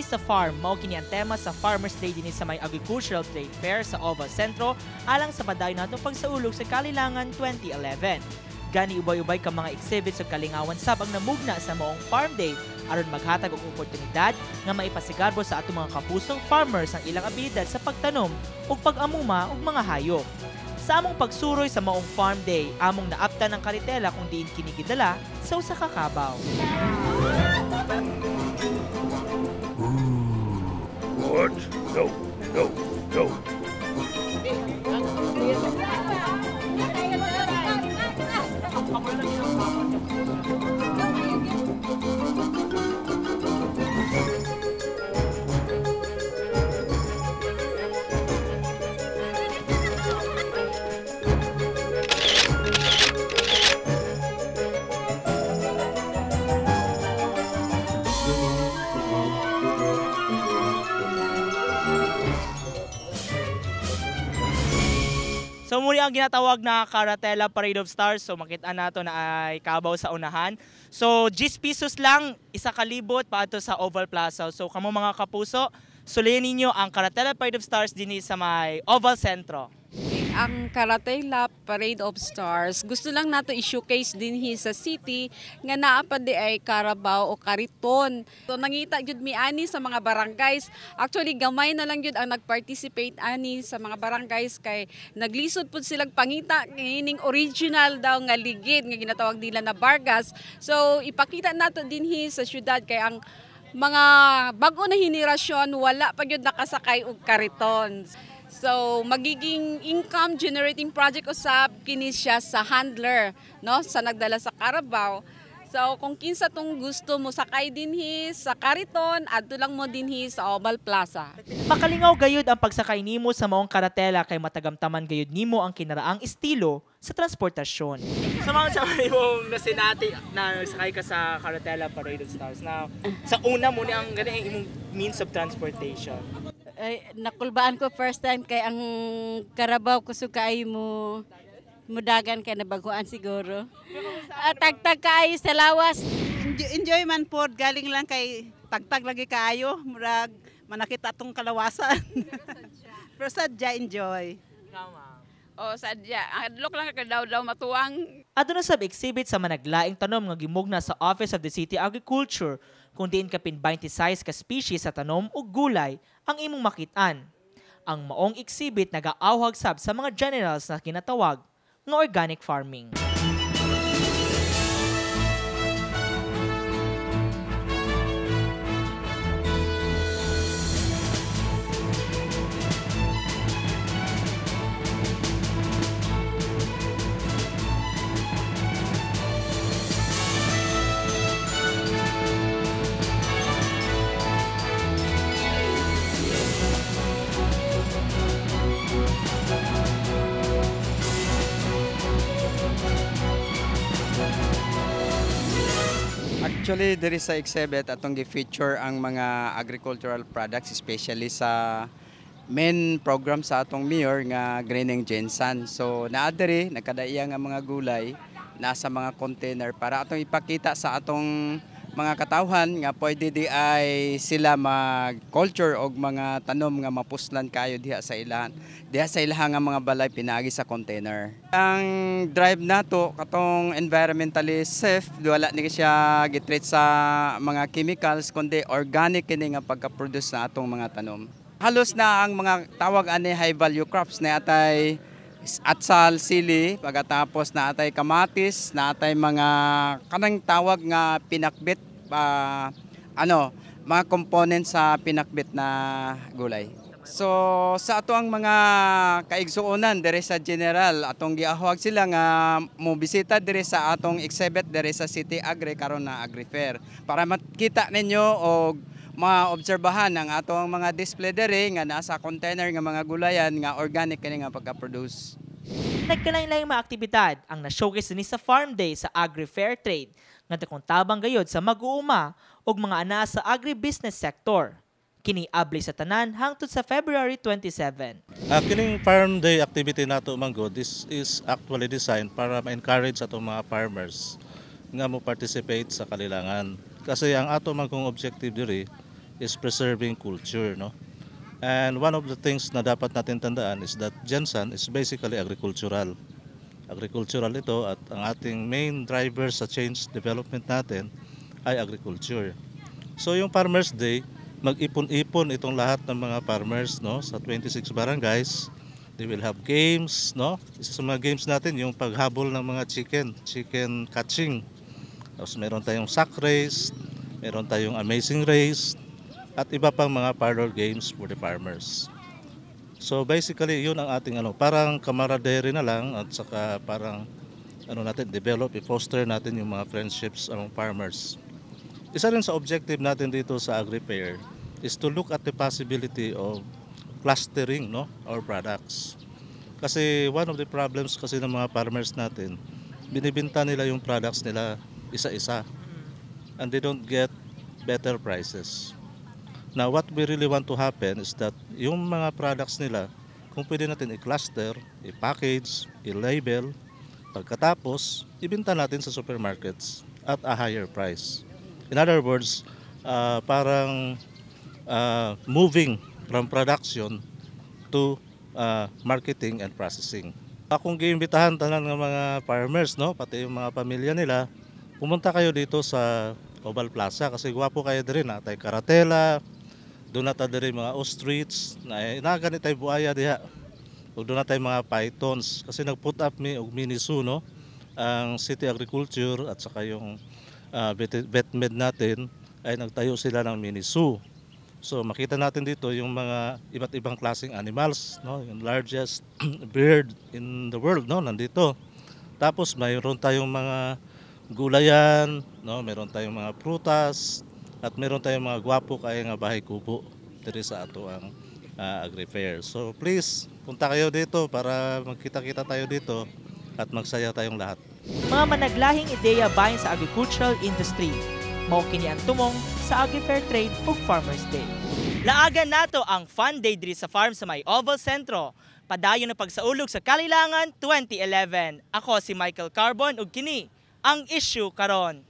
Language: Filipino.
Raise a Farm mao kini ang tema sa Farmers Day dinhi sa may Agricultural Trade Fair sa Oval Centro alang sa padayon natong pagsaulog sa Kalilangan 2011. Gani ubay-ubay ka mga exhibits sa kalingawan sab ang namugna sa maong Farm Day aron maghatag og oportunidad nga maipasigarbo sa atong mga kapusong farmers ang ilang abilidad sa pagtanom ug pag-amuma og mga hayop. Sa among pagsuroy sa maong Farm Day, among naaptan ang karitela kung diin kini gidala sa usa ka kabaw. What? No, no, no. So muli ang ginatawag na Caratela Parade of Stars. So makita nato na ay kabaw sa unahan. So 10 pesos lang, isa kalibot paadto sa Oval Plaza. So kamo mga kapuso, sulihin ninyo ang Caratela Parade of Stars dinhi sa may Oval Centro. Ang Caratela Parade of Stars, gusto lang nato i-showcase din sa city nga naa pa di ay Carabao o Kariton. So nangita jud mi ani sa mga barangays. Actually gamay na lang jud ang nag-participate ani sa mga barangays kay naglisod pud silang pangita kining original daw nga ligid nga ginatawag nila na Bargas. So ipakita nato din sa syudad kay ang mga bago na henerasyon wala pa jud nakasakay og kariton. So magiging income generating project usab kini siya sa handler no sa nagdala sa Carabao. So kung kinsa tong gusto mo sakay dinhi sa kariton adto lang mo dinhi sa Oval Plaza. Makalingaw gayud ang pagsakay nimo sa maong karatela kay matagamtaman gayud nimo ang kinaraang estilo sa transportasyon. Sa mga sakay mong nasinati na sakay ka sa Caratela Parade of Stars na sa una mo ni ang gani imong means of transportation. Ay, nakulbaan ko first time kay ang Carabao kusog kay mo mudagan kay nabaguan siguro. Tagtag kaayo sa lawas. Enjoy man pod galing lang kay tagtag lagi kaayo murag manakita tong kalawasan. Pero sadya enjoy. O sadya, adlok lang ka daw matuwang. Adto na sab exhibit sa managlaing tanom nga gimugna sa Office of the City Agriculture kung diin kapin 26 ka species sa tanom ug gulay ang imong makitaan. Ang maong exhibit nagaawhag sab sa mga generals na kinatawag nga organic farming. Actually, there is sa exhibit atong gi-feature ang mga agricultural products, especially sa main program sa atong mayor nga Greening Gensan. So naadiri nakadaiya nga mga gulay nasa mga container para atong ipakita sa atong mga katawhan nga pwede di ay sila mag-culture og mga tanom nga mapuslan kayo diha sa ilahan. Diha sa ilahan nga mga balay pinaagi sa container. Ang drive nato katong environmentally safe, wala ni siya gitreat sa mga chemicals kundi organic kini nga pagka-produce na atong mga tanom. Halos na ang mga tawag ani high value crops na atay atsal, sili, pagkatapos na atay kamatis, na atay mga kanang tawag nga pinakbit, mga components sa pinakbit na gulay. So sa ato ang mga kaigsuonan dire sa general atong giahwag sila nga mo bisita dire sa atong exhibit dire sa City Agri karon na Agri Fair para makita ninyo og maobserbahan ang atong mga display dere nga nasa container nga mga gulayan nga organic kini nga pagka-produce. Nagkalain-laing mga aktibidad ang na-showcase ni sa Farm Day sa Agri Fair Trade nga dakong tabang gayod sa mag-uuma ug mga ana sa agribusiness sector. Kini abli sa tanan hangtod sa February 27. Kining Farm Day activity nato manggod, this is actually designed para ma-encourage atong mga farmers nga mo participate sa kalilangan. Kasi ang ato man kong objective diri is preserving culture, no? And one of the things na dapat natin tandaan is that Jensan is basically agricultural. Agricultural ito at ang ating main driver sa change development natin ay agriculture. So yung Farmers Day, mag-ipon-ipon itong lahat ng mga farmers, no, sa 26 barangays. They will have games, no? Isa sa mga games natin yung paghabol ng mga chicken catching. Tapos meron tayong sack race, meron tayong amazing race, at iba pang mga parlor games for the farmers. So basically yun ang ating parang camaraderie na lang at saka parang natin develop, i-foster natin yung mga friendships among farmers. Isa rin sa objective natin dito sa Agri-Fair is to look at the possibility of clustering, no, our products. Kasi one of the problems kasi ng mga farmers natin, binibenta nila yung products nila isa-isa and they don't get better prices. Now, what we really want to happen is that yung mga products nila, kung pwede natin i-cluster, i-package, i-label, pagkatapos, ibenta natin sa supermarkets at a higher price. In other words, parang moving from production to marketing and processing. Akong giimbitahan tanan ng mga farmers, no, pati yung mga pamilya nila, pumunta kayo dito sa Oval Plaza kasi gwapo kayo din na tay karatela, doon na tayo rin mga ostrich, na ganit tayo buaya diha. O doon na tayo mga pythons kasi nag-put up mi og mini zoo, no, ang City Agriculture at saka yung VetMed natin ay nagtayo sila ng mini zoo. So makita natin dito yung mga iba't ibang klaseng animals, no, yung largest bird in the world, no, nandito. Tapos mayroon tayong mga gulayan, no, meron tayong mga prutas at meron tayong mga gwapo kaya nga bahay kubo diri sa ato ang Agri-Fair. So please, punta kayo dito para magkita-kita tayo dito at magsaya tayong lahat. Mga managlahing ideya bahin sa agricultural industry. Mao kini ang tumong sa Agri-Fair Trade ug Farmers Day. Laagan nato ang fun day diri sa farm sa may Oval Centro. Padayon na pagsaulog sa Kalilangan 2011. Ako si Michael Carbon ug kini ang issue karon.